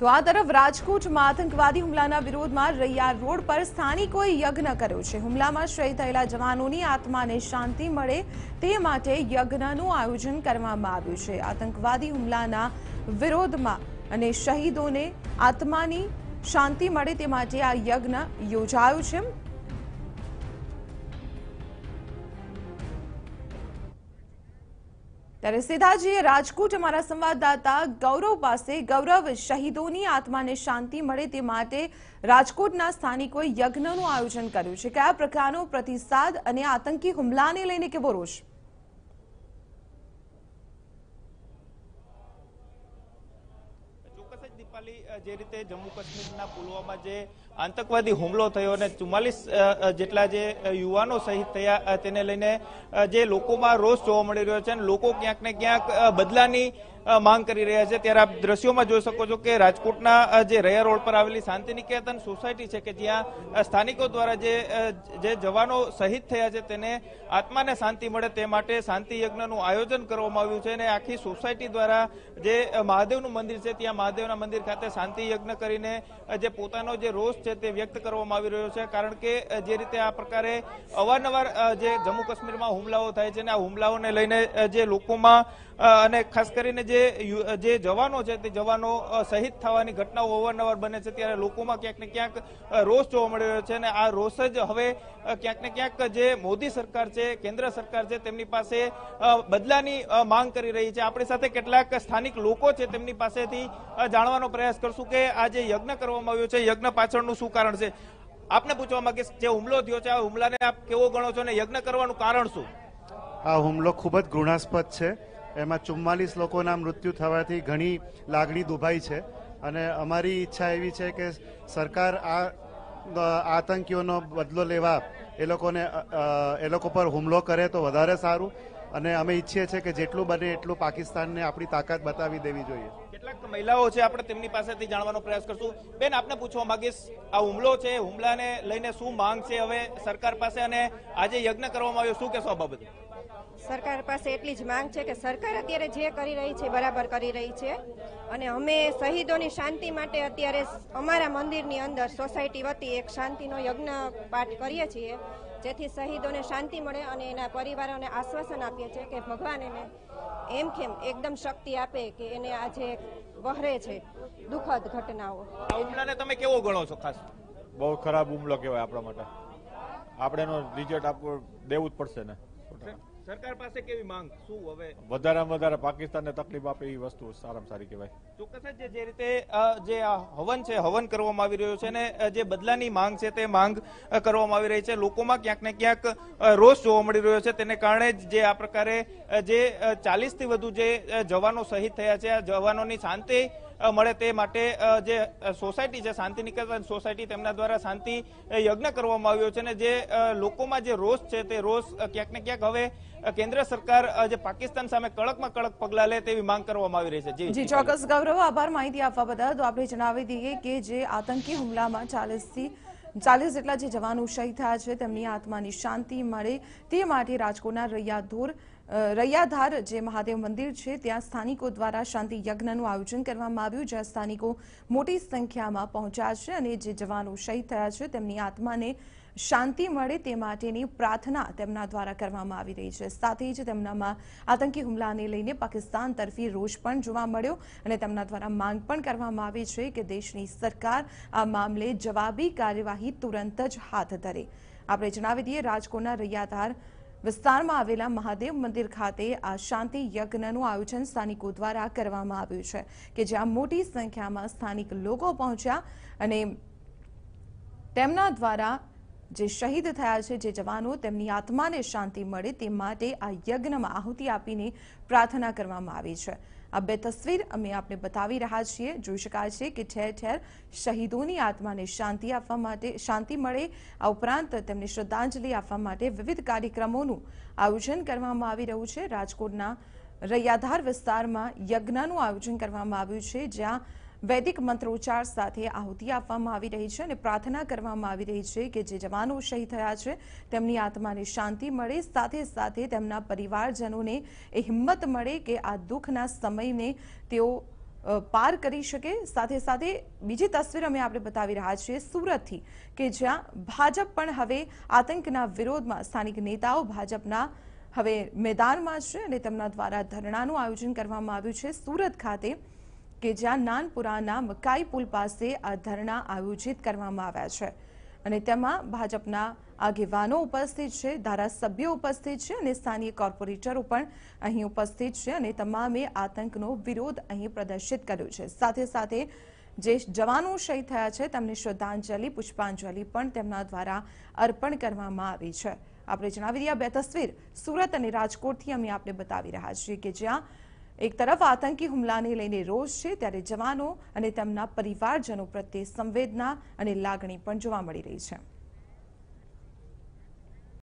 તો આ તરફ રાજકોટમાં આતંકવાદી હુમલાના વિરોધમાં રૈયા રોડ પર સ્થાનિકોએ યજ્ઞ કર્યો છે। હુમલામાં શહીદ થયેલા જવાનોની આત્માને શાંતિ મળે તે માટે યજ્ઞનું આયોજન કરવામાં આવ્યું છે। આતંકવાદી હુમલાના વિરોધમાં અને શહીદોને આત્માની શાંતિ મળે તે માટે આ યજ્ઞ યોજાયો છે। ત્યારે સીધા જઈએ રાજકોટ અમારા સંવાદદાતા ગૌરવ પાસે। ગૌરવ, શહીદોની આત્માને શાંતિ મળે તે માટે રાજકોટના સ્થાનિકોએ યજ્ઞનું આયોજન કર્યું છે। કયા પ્રકારનો પ્રતિસાદ અને આતંકી હુમલાને લઈને કેવો રોષ? જે રીતે જમ્મુ કાશ્મીરના પુલવામા જે આતંકવાદી હુમલો થયો અને 44 જેટલા જે યુવાનો શહીદ થયા તેને લઈને જે લોકોમાં રોષ જોવા મળી રહ્યો છે અને લોકો ક્યાંક ને ક્યાંક બદલાની માંગ કરી રહ્યા છે। ત્યારે આપ દ્રશ્યોમાં જોઈ શકો છો કે રાજકોટના જે રૈયા રોડ પર આવેલી શાંતિ નિકેતન સોસાયટી છે કે જ્યાં સ્થાનિકો દ્વારા જે જવાનો શહીદ થયા છે તેને આત્માને શાંતિ મળે તે માટે શાંતિ યજ્ઞનું આયોજન કરવામાં આવ્યું છે અને આખી સોસાયટી દ્વારા જે મહાદેવનું મંદિર છે ત્યાં મહાદેવના મંદિર ખાતે શાંતિ યજ્ઞ કરીને જે પોતાનો જે રોષ છે તે વ્યક્ત કરવામાં આવી રહ્યો છે। કારણ કે જે રીતે આ પ્રકારે અવારનવાર જે જમ્મુ કાશ્મીરમાં હુમલાઓ થાય છે અને આ હુમલાઓને લઈને જે લોકોમાં અને ખાસ કરીને જે જવાનો છે તે જવાનો શહીદ થવાની ઘટનાઓ અવારનવાર બને છે ત્યારે લોકોમાં ક્યાંક ને ક્યાંક રોષ જોવા મળી રહ્યો છે અને આ રોષ જ હવે ક્યાંક ને ક્યાંક જે મોદી સરકાર છે, કેન્દ્ર સરકાર છે તેમની પાસે બદલાની માંગ કરી રહી છે। આપણી સાથે કેટલાક સ્થાનિક લોકો છે તેમની પાસેથી જાણવાનો પ્રયાસ કરશું કે આ જે યજ્ઞ કરવામાં આવ્યો છે યજ્ઞ પાછળનું શું કારણ છે। આપને પૂછવા માંગીશ, જે હુમલો થયો છે આ હુમલાને આપ કેવો ગણો છો અને યજ્ઞ કરવાનું કારણ શું? આ હુમલો ખૂબ જ ઘૃણાસ્પદ છે। એમાં 44 લોકોના મૃત્યુ થવાથી ઘણી લાગણી દુભાઈ છે અને અમારી ઈચ્છા એવી છે કે સરકાર આ આતંકીઓનો બદલો લેવા એ લોકો પર હુમલો કરે તો વધારે સારું અને અમે ઈચ્છીએ છીએ કે જેટલું બને એટલું પાકિસ્તાનને આપણી તાકાત બતાવી દેવી જોઈએ। કેટલાક મહિલાઓ છે, આપણે તેમની પાસેથી જાણવાનો પ્રયાસ કરશું। બેન, આપને પૂછવા માંગીશ, આ હુમલો છે, હુમલાને લઈને શું માંગ છે હવે સરકાર પાસે અને આજે યજ્ઞ કરવામાં આવ્યો, શું કહેશો આ બાબતે? સરકાર પાસે એટલી જ માંગ છે કે સરકાર અત્યારે જે કરી રહી છે બરાબર કરી રહી છે અને અમે શહીદોની શાંતિ માટે અત્યારે અમારા મંદિરની અંદર સોસાયટી વતી એક શાંતિનો યજ્ઞ પાઠ કરીએ છીએ જેથી શહીદોને શાંતિ મળે અને એના પરિવારોને આશ્વાસન આપીએ છીએ કે ભગવાન એને એમખેમ એકદમ શક્તિ આપે કે એને આજે વહરે છે દુઃખદ ઘટનાઓ। આ હુમલાને તમે કેવો ગણો છો? ખાસ બહુ ખરાબ હુમલો કહેવાય આપણા માટે। આપણે એનો રિઝલ્ટ આપવું દેવું જ પડશે ને। સરકાર પાસે કેવી માંગ શું હવે? વધારેમાં વધારે પાકિસ્તાનને તકલીફ આપે એ વસ્તુ સારામાં સારી કહેવાય। ચોક્કસ જ જે રીતે જે હવન છે હવન કરવામાં આવી રહ્યો છે અને જે બદલાની માંગ છે તે માંગ કરવામાં આવી રહી છે। લોકોમાં ક્યાંક ને ક્યાંક રોષ જોવા મળી રહ્યો છે તેને કારણે જ જે આ પ્રકારે જે 40 થી વધુ જે જવાનો શહીદ થયા છે આ જવાનોની શાંતિ મળે તે માટે જે સોસાયટી છે શાંતિ નિકેતન સોસાયટી તેમના દ્વારા શાંતિ યજ્ઞ કરવામાં આવ્યો છે અને જે લોકોમાં જે રોષ છે તે રોષ ક્યાંક ને ક્યાંક હવે કેન્દ્ર સરકાર જે પાકિસ્તાન સામે કડકમાં કડક પગલા લે તેવી માંગ કરવામાં આવી રહી છે। જી ચોક્કસ ગૌરવ, આભાર માહિતી આપવા બદલ। તો આપણે જણાવી દઈએ કે જે આતંકી હુમલામાં 40 જેટલા જે જવાનો શહીદ થયા છે તેમની આત્માની શાંતિ મળે તે માટે રાજકોટના રૈયાધાર જે મહાદેવ મંદિર છે ત્યાં સ્થાનિકો દ્વારા શાંતિ યજ્ઞનું આયોજન કરવામાં આવ્યું જ્યાં સ્થાનિકો મોટી સંખ્યામાં પહોંચ્યા છે અને જે જવાનો શહીદ થયા છે તેમની આત્માને શાંતિ મળે તે માટેની પ્રાર્થના તેમના દ્વારા કરવામાં આવી રહી છે। સાથે જ તેમનામાં આતંકી હુમલાને લઈને પાકિસ્તાન તરફી રોષ પણ જોવા મળ્યો અને તેમના દ્વારા માંગ પણ કરવામાં આવી છે કે દેશની સરકાર આ મામલે જવાબી કાર્યવાહી તુરંત જ હાથ ધરે। આપણે જણાવી દઈએ રાજકોટના રૈયાધાર વિસ્તારમાં આવેલા મહાદેવ મંદિર ખાતે આ શાંતિ યજ્ઞનું આયોજન સ્થાનિકો દ્વારા કરવામાં આવ્યું છે કે જ્યાં મોટી સંખ્યામાં સ્થાનિક લોકો પહોંચ્યા અને તેમના દ્વારા જે શહીદ થયા છે જે જવાનો તેમની આત્માને શાંતિ મળે તે માટે આ યજ્ઞમાં આહુતિ આપીને પ્રાર્થના કરવામાં આવી છે। આ બે તસવીર અમે આપને બતાવી રહ્યા છીએ। જોઈ શકાય છે કે ઠેર ઠેર શહીદોની આત્માને શાંતિ મળે આ ઉપરાંત તેમને શ્રદ્ધાંજલિ આપવા માટે વિવિધ કાર્યક્રમોનું આયોજન કરવામાં આવી રહ્યું છે। રાજકોટના રૈયાધાર વિસ્તારમાં યજ્ઞનું આયોજન કરવામાં આવ્યું છે જ્યાં વૈદિક મંત્રોચ્ચાર સાથે આહુતિ આપવામાં આવી રહી છે અને પ્રાર્થના કરવામાં આવી રહી છે કે જે જવાનો શહીદ થયા છે તેમની આત્માને શાંતિ મળે સાથે સાથે તેમના પરિવારજનોને એ હિંમત મળે કે આ દુઃખના સમયને તેઓ પાર કરી શકે। સાથે સાથે બીજી તસવીર અમે આપણે બતાવી રહ્યા છીએ સુરતથી કે જ્યાં ભાજપ પણ હવે આતંકના વિરોધમાં સ્થાનિક નેતાઓ ભાજપના હવે મેદાનમાં છે અને તેમના દ્વારા ધરણાનું આયોજન કરવામાં આવ્યું છે સુરત ખાતે કે જ્યાં નાનપુરાના મકાઈ પુલ પાસે આ ધરણા આયોજિત કરવામાં આવ્યા છે અને તેમાં ભાજપના આગેવાનો ઉપસ્થિત છે, ધારાસભ્યો ઉપસ્થિત છે અને સ્થાનિક કોર્પોરેટરો પણ અહીં ઉપસ્થિત છે અને તમામે આતંકનો વિરોધ અહીં પ્રદર્શિત કર્યો છે। સાથે સાથે જે જવાનો શહીદ થયા છે તેમને શ્રદ્ધાંજલિ પુષ્પાંજલિ પણ તેમના દ્વારા અર્પણ કરવામાં આવી છે। આપણે જણાવી રહ્યા બે તસવીર સુરત અને રાજકોટથી અમે આપણે બતાવી રહ્યા છીએ કે જ્યાં એક તરફ આતંકી હુમલાને લઈને રોષ છે ત્યારે જવાનો અને તેમના પરિવારજનો પ્રત્યે સંવેદના અને લાગણી પણ જોવા મળી રહી છે।